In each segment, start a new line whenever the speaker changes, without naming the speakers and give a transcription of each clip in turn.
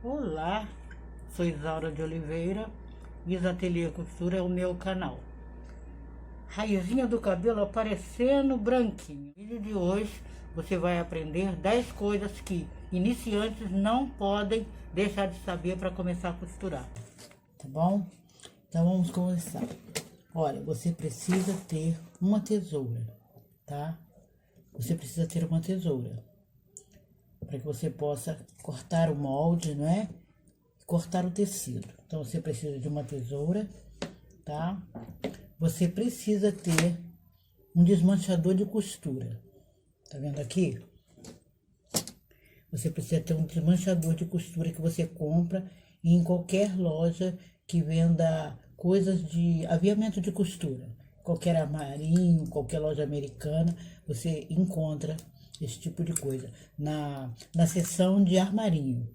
Olá, sou Isaura de Oliveira, Isa Ateliê Costura é o meu canal. Raizinha do cabelo aparecendo branquinho. No vídeo de hoje você vai aprender 10 coisas que iniciantes não podem deixar de saber para começar a costurar. Tá bom? Então vamos começar. Olha, você precisa ter uma tesoura, tá? Você precisa ter uma tesoura para que você possa cortar o molde, não é? Cortar o tecido. Então você precisa de uma tesoura, tá? Você precisa ter um desmanchador de costura. Tá vendo aqui? Você precisa ter um desmanchador de costura que você compra em qualquer loja que venda coisas de aviamento de costura. Qualquer armarinho, qualquer loja americana, você encontra esse tipo de coisa na seção de armarinho,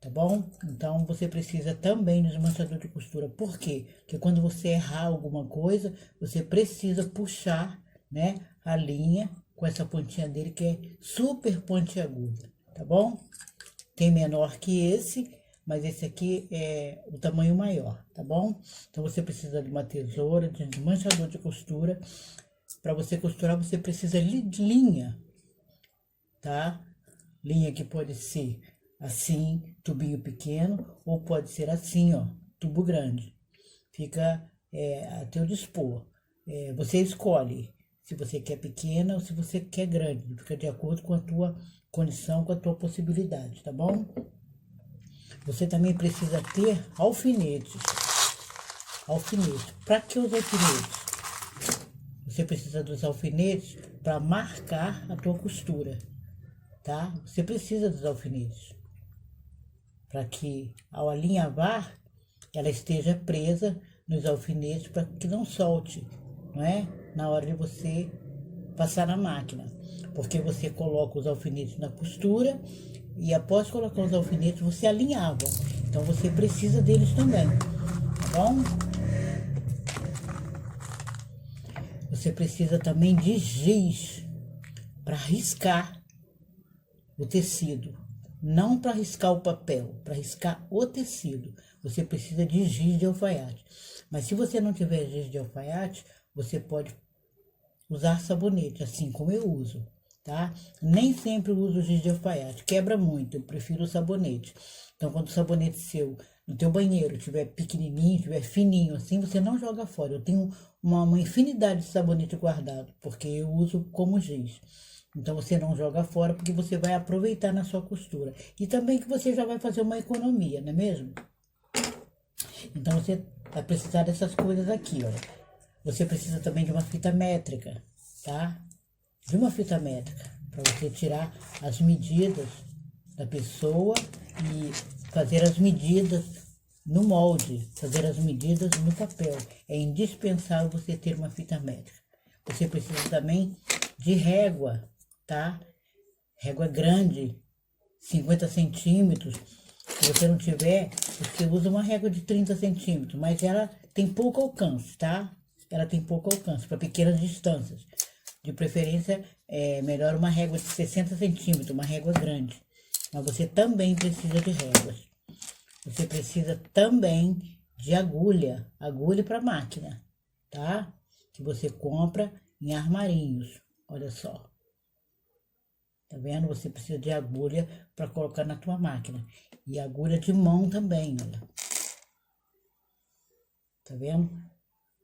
tá bom? Então você precisa também de desmanchador de costura. Por quê? Porque quando você errar alguma coisa, você precisa puxar, né, a linha com essa pontinha dele que é super pontiaguda, tá bom? Tem menor que esse, mas esse aqui é o tamanho maior, tá bom? Então você precisa de uma tesoura, de desmanchador de costura. Para você costurar, você precisa de linha, tá? Linha que pode ser assim, tubinho pequeno, ou pode ser assim, ó, tubo grande. Fica a teu dispor. Você escolhe se você quer pequena ou se você quer grande. Fica de acordo com a tua condição, com a tua possibilidade, tá bom? Você também precisa ter alfinetes. Alfinete. Para que os alfinetes? Você precisa dos alfinetes para marcar a tua costura, tá? Você precisa dos alfinetes para que, ao alinhavar, ela esteja presa nos alfinetes para que não solte, não é? Na hora de você passar na máquina. Porque você coloca os alfinetes na costura e após colocar os alfinetes você alinhava. Então você precisa deles também, tá bom? Você precisa também de giz para riscar o tecido. Não para riscar o papel, para riscar o tecido. Você precisa de giz de alfaiate. Mas se você não tiver giz de alfaiate, você pode usar sabonete, assim como eu uso, tá? Nem sempre eu uso giz de alfaiate, quebra muito, eu prefiro o sabonete. Então, quando o sabonete seu no teu banheiro tiver pequenininho, tiver fininho, assim, você não joga fora. Eu tenho uma infinidade de sabonete guardado, porque eu uso como giz. Então, você não joga fora, porque você vai aproveitar na sua costura. E também que você já vai fazer uma economia, não é mesmo? Então, você vai precisar dessas coisas aqui, ó. Você precisa também de uma fita métrica, tá? De uma fita métrica, para você tirar as medidas da pessoa e fazer as medidas no molde, fazer as medidas no papel. É indispensável você ter uma fita métrica. Você precisa também de régua, tá? Régua grande, 50 centímetros. Se você não tiver, você usa uma régua de 30 centímetros, mas ela tem pouco alcance, tá? Ela tem pouco alcance para pequenas distâncias. De preferência, é melhor uma régua de 60 centímetros, uma régua grande. Mas você também precisa de réguas. Você precisa também de agulha, agulha para máquina, tá? Que você compra em armarinhos, olha só. Tá vendo? Você precisa de agulha para colocar na tua máquina. E agulha de mão também, olha. Tá vendo?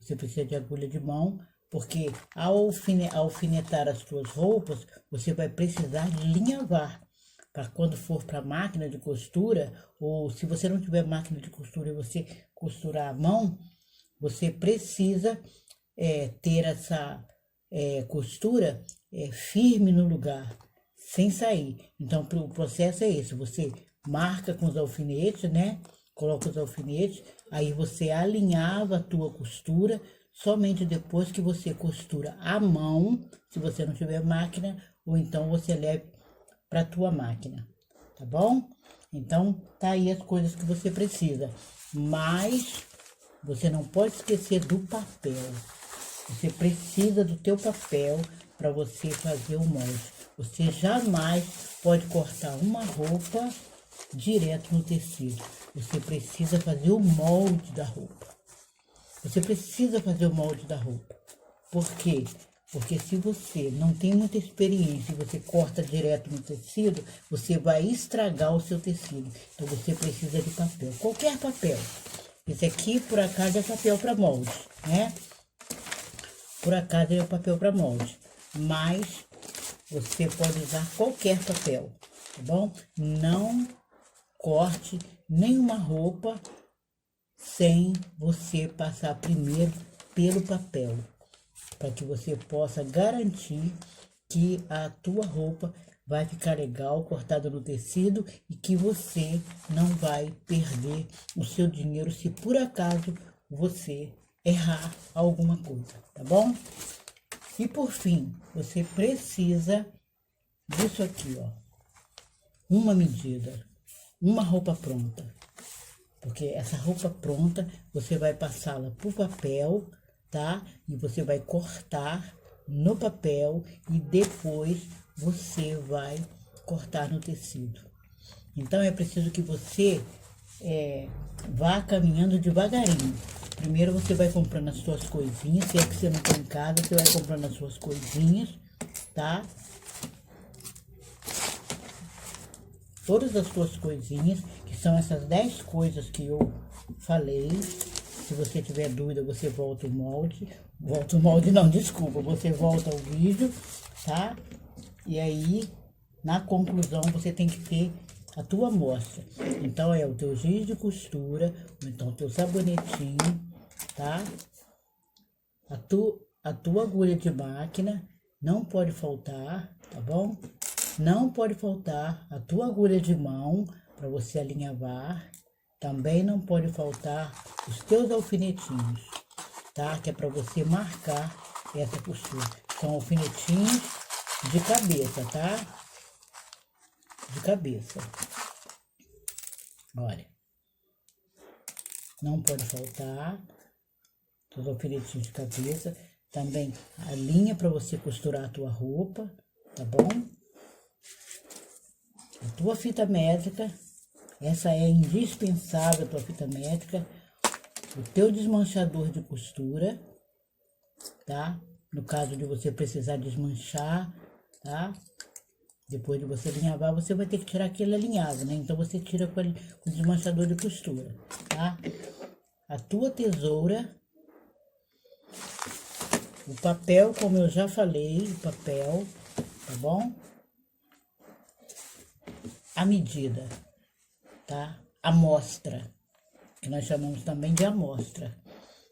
Você precisa de agulha de mão, porque ao alfinetar as suas roupas, você vai precisar de linhavar. Para quando for para a máquina de costura, ou se você não tiver máquina de costura e você costurar à mão, você precisa ter essa costura firme no lugar, sem sair. Então, o processo é esse, você marca com os alfinetes, né? Coloca os alfinetes, aí você alinhava a tua costura, somente depois que você costura à mão, se você não tiver máquina, ou então você leve para tua máquina, tá bom? Então, tá aí as coisas que você precisa, mas você não pode esquecer do papel. Você precisa do teu papel para você fazer o molde. Você jamais pode cortar uma roupa direto no tecido. Você precisa fazer o molde da roupa. Você precisa fazer o molde da roupa. Por quê? Porque se você não tem muita experiência e você corta direto no tecido, você vai estragar o seu tecido. Então você precisa de papel, qualquer papel. Esse aqui, por acaso, é papel para molde, né? Por acaso é o papel para molde, mas você pode usar qualquer papel, tá bom? Não corte nenhuma roupa sem você passar primeiro pelo papel, para que você possa garantir que a tua roupa vai ficar legal, cortada no tecido, e que você não vai perder o seu dinheiro se por acaso você errar alguma coisa, tá bom? E por fim, você precisa disso aqui, ó, uma medida, uma roupa pronta, porque essa roupa pronta você vai passá-la pro papel, tá? E você vai cortar no papel e depois você vai cortar no tecido. Então é preciso que você vá caminhando devagarinho. Primeiro você vai comprando as suas coisinhas, se é que você não tem em casa, você vai comprando as suas coisinhas, tá? Todas as suas coisinhas, que são essas 10 coisas que eu falei. Se você tiver dúvida, você volta o molde. Volta o molde não, desculpa. Você volta o vídeo, tá? E aí, na conclusão, você tem que ter a tua amostra. Então, é o teu giz de costura, ou então o teu sabonetinho, tá? A tua agulha de máquina não pode faltar, tá bom? Não pode faltar a tua agulha de mão para você alinhavar. Também não pode faltar os teus alfinetinhos, tá? Que é para você marcar essa costura. São alfinetinhos de cabeça, tá? De cabeça. Olha. Não pode faltar os alfinetinhos de cabeça. Também a linha para você costurar a tua roupa, tá bom? A tua fita métrica. Essa é indispensável, a tua fita métrica. O teu desmanchador de costura, tá? No caso de você precisar desmanchar, tá? Depois de você alinhavar, você vai ter que tirar aquele alinhado, né? Então, você tira com o desmanchador de costura, tá? A tua tesoura. O papel, como eu já falei, o papel, tá bom? A medida, tá? Amostra, que nós chamamos também de amostra,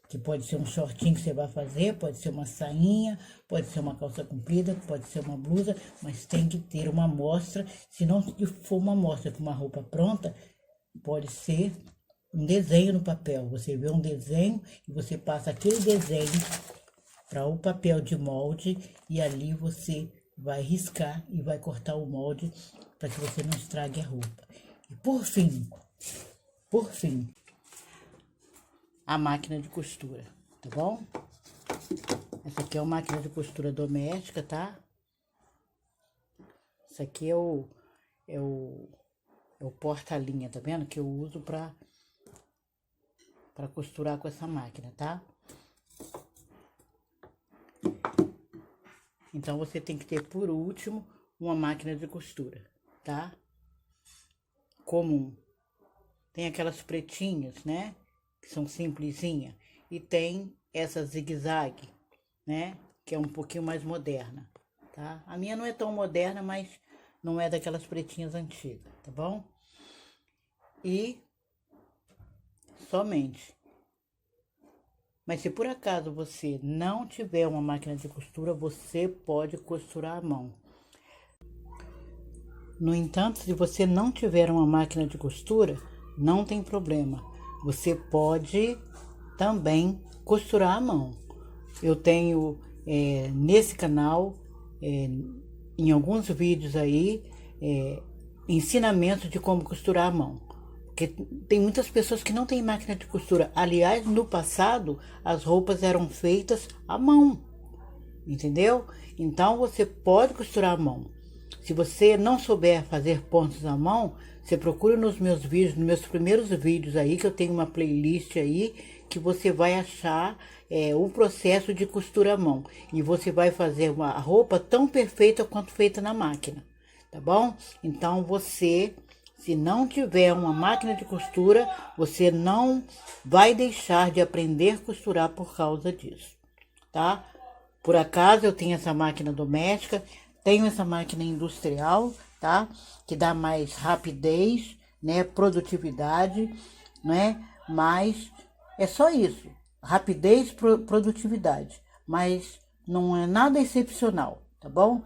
que pode ser um shortinho que você vai fazer, pode ser uma sainha, pode ser uma calça comprida, pode ser uma blusa, mas tem que ter uma amostra. Se não for uma amostra com uma roupa pronta, pode ser um desenho no papel. Você vê um desenho e você passa aquele desenho para o papel de molde e ali você vai riscar e vai cortar o molde para que você não estrague a roupa. E por fim, a máquina de costura, tá bom? Essa aqui é uma máquina de costura doméstica, tá? Essa aqui é o porta-linha, tá vendo? Que eu uso pra costurar com essa máquina, tá? Então, você tem que ter, por último, uma máquina de costura, tá? Comum. Tem aquelas pretinhas, né? Que são simplesinha. E tem essa zigue-zague, né? Que é um pouquinho mais moderna, tá? A minha não é tão moderna, mas não é daquelas pretinhas antigas, tá bom? E somente. Mas se por acaso você não tiver uma máquina de costura, você pode costurar à mão. No entanto, se você não tiver uma máquina de costura, não tem problema. Você pode também costurar à mão. Eu tenho nesse canal, em alguns vídeos aí, ensinamentos de como costurar à mão. Porque tem muitas pessoas que não têm máquina de costura. Aliás, no passado, as roupas eram feitas à mão, entendeu? Então, você pode costurar à mão. Se você não souber fazer pontos à mão, Você procura nos meus vídeos, nos meus primeiros vídeos aí, que eu tenho uma playlist aí, que você vai achar o processo de costura à mão. E você vai fazer uma roupa tão perfeita quanto feita na máquina, tá bom? Então você, se não tiver uma máquina de costura, você não vai deixar de aprender a costurar por causa disso, tá? Por acaso eu tenho essa máquina doméstica, tenho essa máquina industrial, tá? Que dá mais rapidez, né? Produtividade, né? Mas é só isso, rapidez, produtividade, mas não é nada excepcional, tá bom?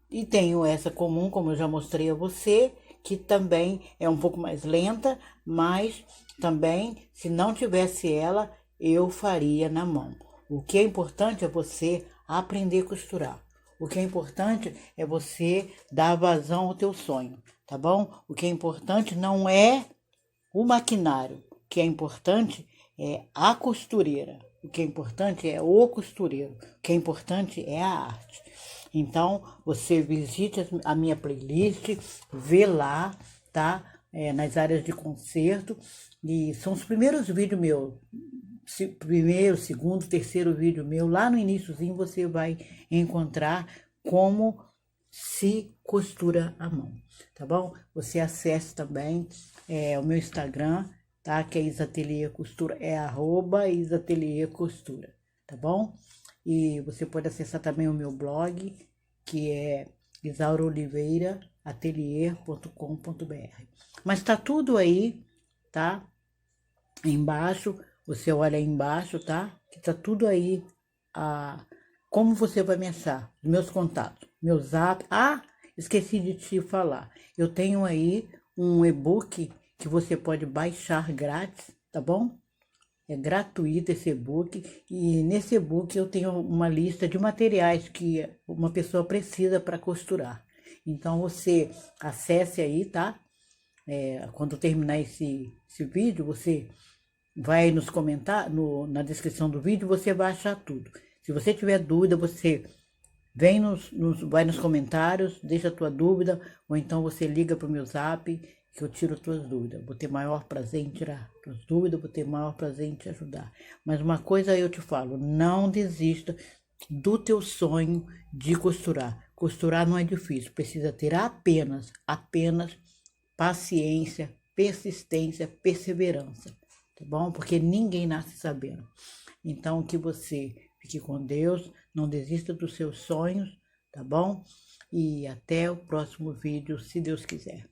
E tenho essa comum, como eu já mostrei a você, que também é um pouco mais lenta, mas também, se não tivesse ela, eu faria na mão. O que é importante é você aprender a costurar. O que é importante é você dar vazão ao teu sonho, tá bom? O que é importante não é o maquinário. O que é importante é a costureira. O que é importante é o costureiro. O que é importante é a arte. Então, você visite a minha playlist, vê lá, tá? Nas áreas de concerto. E são os primeiros vídeos meus. Primeiro, segundo, terceiro vídeo meu. Lá no iniciozinho você vai encontrar como se costura a mão, tá bom? Você acesse também o meu Instagram, tá? Que é Isatelier Costura, é @Isatelier Costura, tá bom? E você pode acessar também o meu blog, que é isauraoliveiraatelier.com.br. Mas tá tudo aí, tá? Embaixo, você olha aí embaixo, tá? Que tá tudo aí, como você vai me achar, meus contatos, meu zap. Ah, esqueci de te falar. Eu tenho aí um e-book que você pode baixar grátis, tá bom? É gratuito esse e-book, e nesse e-book eu tenho uma lista de materiais que uma pessoa precisa para costurar. Então você acesse aí, tá? Quando terminar esse vídeo, você vai nos comentar, na descrição do vídeo, você vai achar tudo. Se você tiver dúvida, você vai nos comentários, deixa a tua dúvida, ou então você liga para o meu zap, que eu tiro tuas dúvidas. Vou ter maior prazer em tirar tuas dúvidas, vou ter maior prazer em te ajudar. Mas uma coisa eu te falo, não desista do teu sonho de costurar. Costurar não é difícil, precisa ter apenas paciência, persistência, perseverança, tá bom? Porque ninguém nasce sabendo. Então, que você fique com Deus, não desista dos seus sonhos, tá bom? E até o próximo vídeo, se Deus quiser.